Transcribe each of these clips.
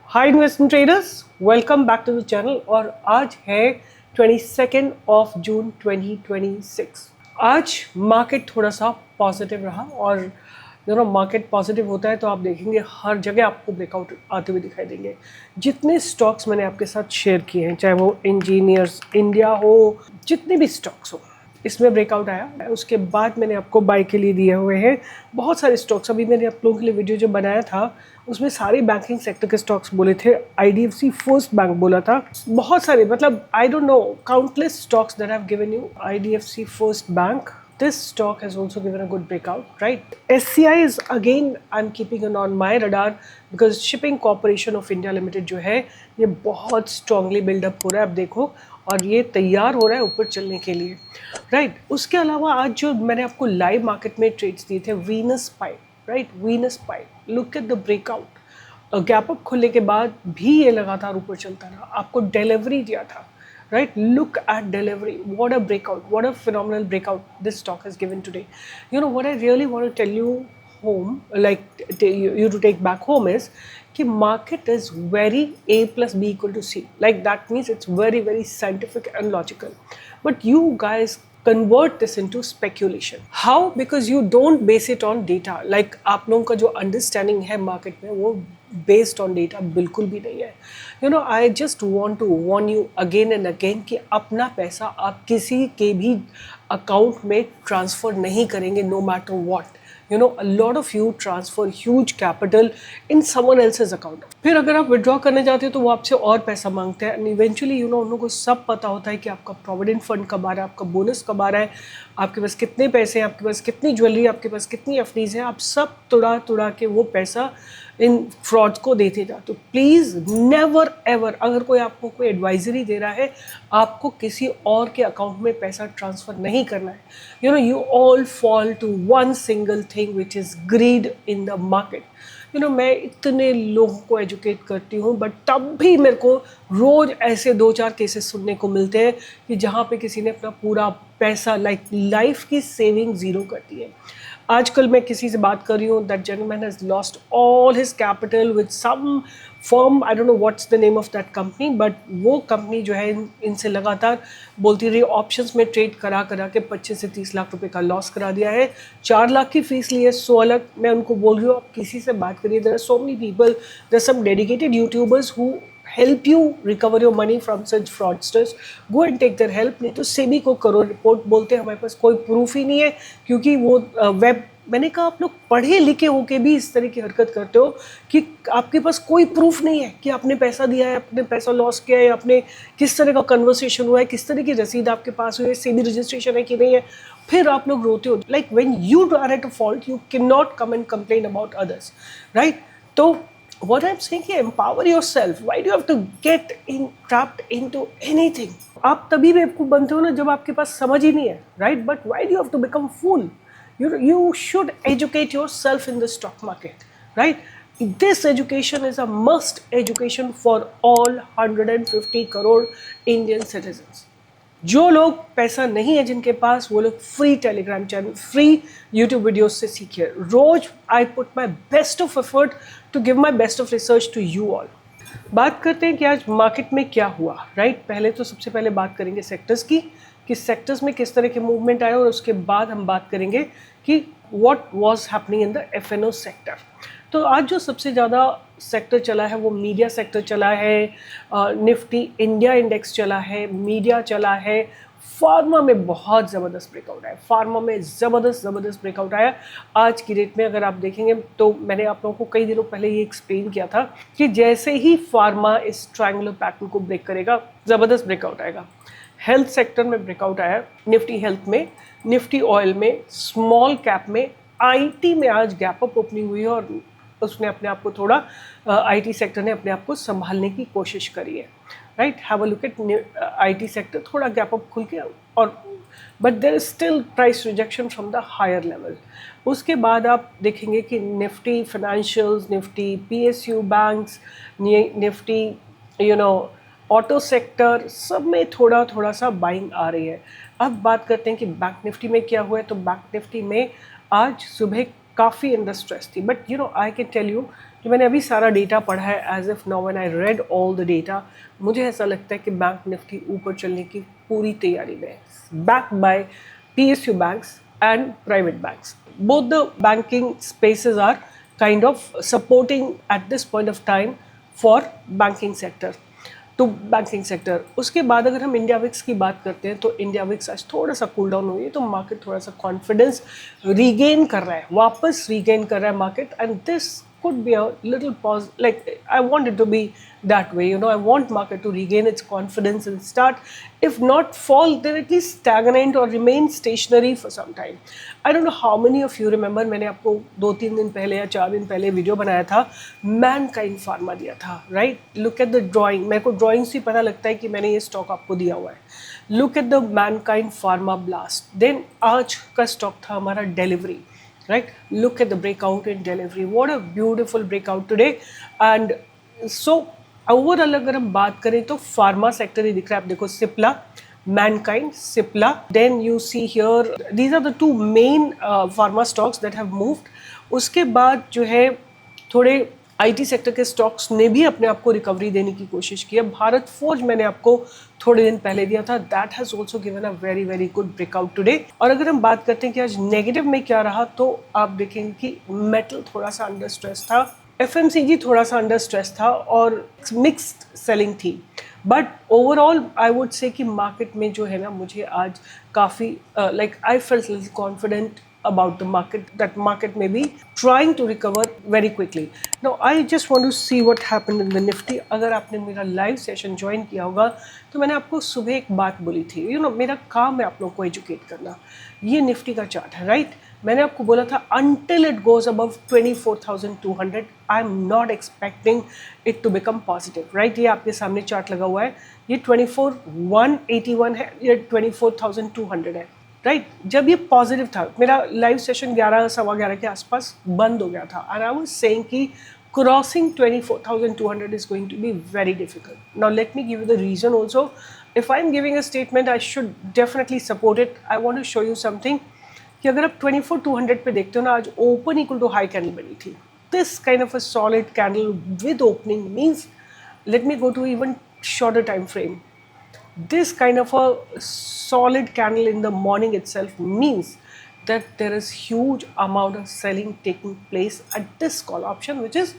Hi investment traders, welcome back to the channel. और आज है 22 जून 2026। आज मार्केट थोड़ा सा पॉजिटिव रहा और मार्केट पॉजिटिव होता है तो आप देखेंगे हर जगह आपको ब्रेकआउट आते हुए दिखाई देंगे। जितने स्टॉक्स मैंने आपके साथ शेयर किए हैं, चाहे वो इंजीनियर्स इंडिया हो, जितने भी स्टॉक्स हो, इसमें ब्रेकआउट आया। उसके बाद मैंने आपको बाय के लिए दिए हुए हैं बहुत सारे स्टॉक्स। अभी मैंने आप लोगों के लिए वीडियो जो बनाया था उसमें सारे बैंकिंग सेक्टर के स्टॉक्स बोले थे। आईडीएफसी फर्स्ट बैंक बोला था, बहुत सारे, मतलब आई don't no, countless stocks that I have given you. IDFC first bank, this stock has also given a good breakout, right? SCI is again, I'm keeping it on my radar because Shipping Corporation of India Limited जो है ये बहुत strongly build up हो रहा है। अब देखो, और ये तैयार हो रहा है ऊपर चलने के लिए, राइट? उसके अलावा आज जो मैंने आपको लाइव मार्केट में ट्रेड्स दिए थे, Venus pipe, right? Venus pipe, look at the breakout. Gap up खुलने के बाद भी ये लगातार ऊपर चलता रहा, आपको डिलीवरी दिया था, right? Look at delivery. What a breakout, what a phenomenal breakout this stock has given today. You know what I really want to tell you home, like you to take back home, is कि market is very A plus B equal to C. Like that means it's very, very scientific and logical. But you guys convert this into speculation. How? Because you don't base it on data. Like आप लोगों का जो understanding है market में वो based on data बिल्कुल भी नहीं है। You know, I just want to warn you again and again कि अपना पैसा आप किसी के भी अकाउंट में ट्रांसफ़र नहीं करेंगे, no matter what. You know, a lot of you transfer huge capital in someone else's account. फिर अगर आप विड्रॉ करने जाते हो तो वो आपसे और पैसा मांगते हैं। इवेंचुअली उन लोगों को सब पता होता है कि आपका प्रोविडेंट फंड कब आ रहा है, आपका बोनस कब आ रहा है, आपके पास कितने पैसे हैं, आपके पास कितनी ज्वेलरी, आपके पास कितनी एफडीज है, आप सब तुड़ा के वो पैसा इन फ्रॉड्स को देते जा। तो प्लीज़ नेवर एवर, अगर कोई आपको कोई एडवाइजरी दे रहा है, आपको किसी और के अकाउंट में पैसा ट्रांसफ़र नहीं करना है। You know, you all fall to one single thing which is greed in the market. You know, मैं इतने लोगों को एजुकेट करती हूँ बट तब भी मेरे को रोज़ ऐसे 2-4 केसेस सुनने को मिलते हैं कि जहाँ पे किसी ने अपना पूरा पैसा, लाइक लाइफ की सेविंग ज़ीरो कर दी है। आजकल मैं किसी से बात कर रही हूँ, that gentleman has lost all his capital with some firm, I don't know what's the name of that company, but वो कंपनी जो है इनसे लगातार बोलती रही, ऑप्शंस में ट्रेड करा के 25 से 30 लाख रुपए का लॉस करा दिया है। 4 लाख की फीस ली है, 100 लाख। मैं उनको बोल रही हूँ आप किसी से बात करिए। There are so many people, there are some dedicated YouTubers who help you recover your money from such fraudsters. Go and take their help. नहीं तो सेबी को करो रिपोर्ट। बोलते हैं हमारे पास कोई प्रूफ ही नहीं है क्योंकि वो वेब, मैंने कहा आप लोग पढ़े लिखे होके भी इस तरह की हरकत करते हो कि आपके पास कोई प्रूफ नहीं है कि आपने पैसा दिया है, आपने पैसा लॉस किया है, आपने किस तरह का कन्वर्सेशन हुआ है, किस तरह की रसीद आपके पास हुई है, सेबी रजिस्ट्रेशन है कि नहीं है। फिर आप लोग रोते हो। Like when you are at a fault you can not come and complain about others, right? तो what I'm saying is empower yourself. Why do you have to get trapped into anything? आप तभी बेवकूफ़ बनते हो ना जब आपके पास समझ ही नहीं है, right? But why do you have to become fool? You should educate yourself in the stock market, right? This education is a must education for all 150 crore Indian citizens. जो लोग पैसा नहीं है जिनके पास, वो लोग free Telegram channel, free YouTube videos से सीखिए। रोज I put my best of effort to give my best of research to you all. बात करते हैं कि आज मार्केट में क्या हुआ, राइट? पहले तो सबसे पहले बात करेंगे सेक्टर्स की, कि सेक्टर्स में किस तरह के मूवमेंट आए, और उसके बाद हम बात करेंगे कि what was happening in the FnO sector. तो आज जो सबसे ज़्यादा सेक्टर चला है वो मीडिया सेक्टर चला है, निफ्टी इंडिया इंडेक्स चला है, मीडिया चला है। फार्मा में बहुत ज़बरदस्त ब्रेकआउट आया, फार्मा में ज़बरदस्त ब्रेकआउट आया। आज की डेट में अगर आप देखेंगे तो मैंने आप लोगों को कई दिनों पहले ये एक्सप्लेन किया था कि जैसे ही फार्मा इस ट्रायंगुलर पैटर्न को ब्रेक करेगा, ज़बरदस्त ब्रेकआउट आएगा। हेल्थ सेक्टर में ब्रेकआउट आया, निफ्टी हेल्थ में, निफ्टी ऑयल में, स्मॉल कैप में, आईटी में आज गैप अप ओपनिंग हुई है और उसने अपने आप को थोड़ा, आईटी सेक्टर ने अपने आप को संभालने की कोशिश करी है, right? Have a look at IT sector, थोड़ा गैप अप खुल के, और but there is still price rejection from the higher level. उसके बाद आप देखेंगे कि Nifty financials, Nifty PSU banks, Nifty auto sector, सब में थोड़ा सा बाइंग आ रही है। अब बात करते हैं कि बैंक निफ्टी में क्या हुआ है। तो बैंक निफ्टी में आज सुबह काफ़ी अंडर स्ट्रेस थी, but I can tell you जो मैंने अभी सारा डेटा पढ़ा है, as if now when I read all the data, मुझे ऐसा लगता है कि बैंक निफ्टी ऊपर चलने की पूरी तैयारी में है, backed by PSU banks and private banks. Both the banking spaces are kind of supporting at this point of time for banking sector. तो बैंकिंग सेक्टर, उसके बाद अगर हम इंडिया विक्स की बात करते हैं तो इंडिया विक्स आज थोड़ा सा कूल डाउन हुई है, तो मार्केट थोड़ा सा कॉन्फिडेंस रीगेन कर रहा है, वापस रीगेन कर रहा है market, and this could be a little pause. Like, I want it to be that way, you know. I want market to regain its confidence and start, if not fall, then at least stagnant or remain stationary for some time. I don't know how many of you remember, मैंने आपको 2-3 दिन पहले या 4 दिन पहले video बनाया था, Mankind pharma दिया था, right? Look at the drawing, मेरे को ड्राइंग से पता लगता है कि मैंने ये स्टॉक आपको दिया हुआ है. Look at the Mankind pharma blast. Then आज का स्टॉक था हमारा delivery, right? Look at the breakout in delivery. What a beautiful breakout today. And so overall अगर हम बात करें तो फार्मा सेक्टर ही दिख रहा है. आप देखो Cipla, Mankind, Cipla. Then you see here, these are the two main pharma stocks that have moved. उसके बाद जो है थोड़े आईटी सेक्टर के स्टॉक्स ने भी अपने आप को रिकवरी देने की कोशिश की है. भारत फोर्ज मैंने आपको थोड़े दिन पहले दिया था, that has also given a very very good breakout today. और अगर हम बात करते हैं कि आज नेगेटिव में क्या रहा, तो आप देखेंगे कि मेटल थोड़ा सा अंडर स्ट्रेस था, एफएमसीजी थोड़ा सा अंडर स्ट्रेस था, और मिक्स्ड सेलिंग थी. But overall I would say कि मार्केट में जो है ना, मुझे आज काफ़ी like I felt little confident about the market, that market may be trying to recover very quickly. Now I just want to see what happened in the Nifty. अगर आपने मेरा लाइव सेशन ज्वाइन किया होगा तो मैंने आपको सुबह एक बात बोली थी, यू नो, मेरा काम है आप लोग को एजुकेट करना. ये निफ्टी का चार्ट है, राइट? मैंने आपको बोला था until it goes above 24,200 I am not expecting it to become positive, right? ये आपके सामने चार्ट लगा हुआ है, ये 24,181 है, ये 24,200 है, राइट? जब ये पॉजिटिव था, मेरा लाइव सेशन 11-11:15 के आसपास बंद हो गया था, एंड आई वाज सेइंग कि crossing 24,200 is going to be very difficult. Now let me give you the reason also. If I am giving a statement I should definitely support it. I want to show you something कि अगर आप 24,200 पे देखते हो ना, आज open equal to high candle बनी थी. This kind of a solid candle with opening means, let me go to even shorter time frame. This kind of a solid candle in the morning itself means that there is huge amount of selling taking place at this call option, which is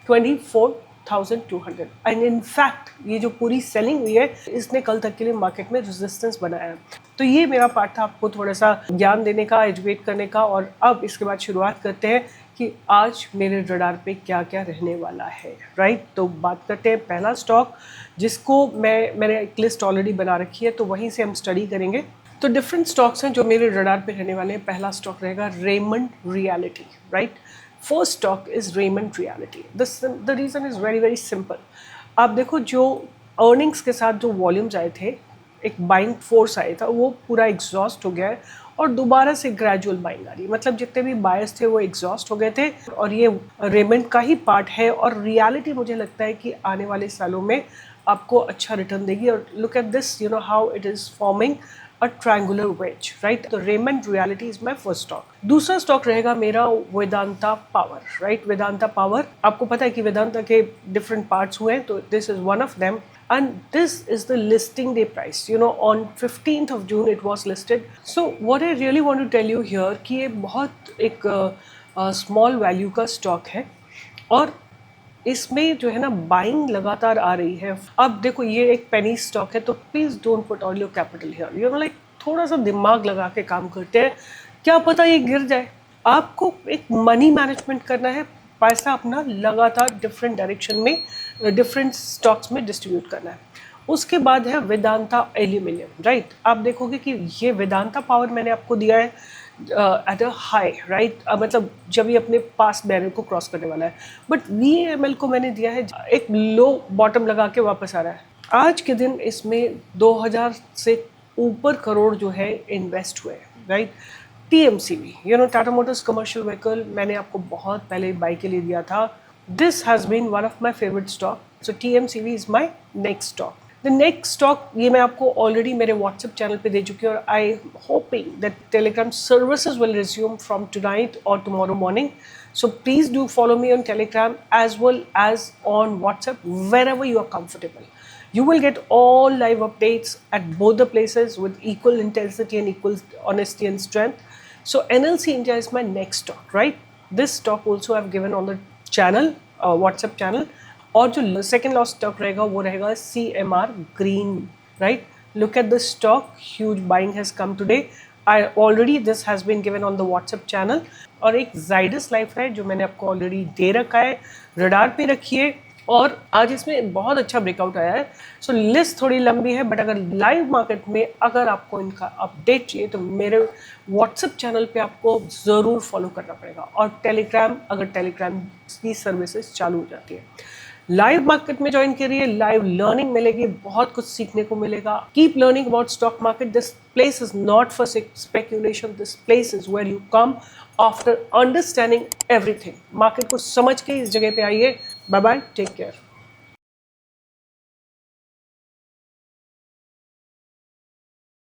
24,200. and in fact ये जो पूरी selling हुई है, इसने कल तक के लिए मार्केट में रेजिस्टेंस बनाया है. तो ये मेरा पार्ट था आपको थोड़ा सा ज्ञान देने का, एजुकेट करने का. और अब इसके बाद शुरुआत करते हैं कि आज मेरे रडार पे क्या क्या रहने वाला है, राइट? तो बात करते हैं पहला स्टॉक, जिसको मैंने एक लिस्ट ऑलरेडी बना रखी है, तो वहीं से हम स्टडी करेंगे. तो डिफरेंट स्टॉक्स हैं जो मेरे रडार पे रहने वाले हैं. पहला स्टॉक रहेगा Raymond reality, right? First stock is Raymond reality. The reason is very very simple. आप देखो, जो अर्निंग्स के साथ जो वॉल्यूम्स आए थे, एक बाइंग फोर्स आया था, वो पूरा एग्जॉस्ट हो गया है और दोबारा से ग्रेजुअल बाइंग आ रही है. मतलब जितने भी बायर्स थे वो एग्जॉस्ट हो गए थे, और ये रेमंड का ही पार्ट है. और रियलिटी मुझे लगता है कि आने वाले सालों में आपको अच्छा रिटर्न देगी. और look at this, you know how it is forming a triangular wedge, right? तो Raymond Realty is my first stock. दूसरा स्टॉक रहेगा मेरा Vedanta power, right? Vedanta power, आपको पता है कि वेदांता के डिफरेंट पार्ट्स हुए हैं, तो this is one of them. And this is the listing day price. You know, on 15th of June it was listed. So what I really want to tell you here कि ये बहुत एक small value का stock है, और इसमें जो है ना बाइंग लगातार आ रही है. अब देखो, ये एक पेनी स्टॉक है, तो please don't put all your capital here. You know, like थोड़ा सा दिमाग लगा के काम करते हैं, क्या पता ये गिर जाए. आपको एक मनी मैनेजमेंट करना है, पैसा अपना लगातार डिफरेंट डायरेक्शन में, डिफरेंट स्टॉक्स में डिस्ट्रीब्यूट करना है. उसके बाद है वेदांता एल्यूमिनियम, राइट? आप देखोगे कि ये वेदांता पावर मैंने आपको दिया है एट अ हाई, राइट? मतलब जब ये अपने पास बैरियर को क्रॉस करने वाला है. बट VAML को मैंने दिया है एक लो बॉटम लगा के वापस आ रहा है. आज के दिन इसमें 2000 से ऊपर करोड़ जो है इन्वेस्ट हुए, right? TMCV, you know, Tata motors commercial vehicle, मैंने आपको बहुत पहले बाई के लिए दिया था. This has been one of my favourite stock. So TMCV is my next stock. The next stock ये मैं आपको ऑलरेडी मेरे व्हाट्सएप चैनल पे दे चुकी हूँ और I hoping that Telegram services will resume from tonight और tomorrow morning. So please do follow me on Telegram as well as on WhatsApp wherever you are comfortable. You will get all live updates at both the places with equal intensity and equal honesty and strength. So NLC India is my next stock, right? This stock also I've given on the channel, WhatsApp channel. और जो second last stock रहेगा वो रहेगा CMR Green, right. Look at the stock, huge buying has come today. I already this has been given on the WhatsApp channel. और एक Zydus life है जो मैंने आपको ऑलरेडी दे रखा है, रडार पे रखिए. और आज इसमें बहुत अच्छा ब्रेकआउट आया है. सो लिस्ट थोड़ी लंबी है, बट अगर लाइव मार्केट में अगर आपको इनका अपडेट चाहिए तो मेरे व्हाट्सएप चैनल पे आपको ज़रूर फॉलो करना पड़ेगा. और टेलीग्राम, अगर टेलीग्राम की सर्विसेज चालू हो जाती है, लाइव मार्केट में ज्वाइन करिए. लाइव लर्निंग मिलेगी, बहुत कुछ सीखने को मिलेगा. Keep learning about stock market. This place is not for speculation. This place is where you come after understanding everything. Market को समझ के इस जगह पे आइए. Bye bye, take care.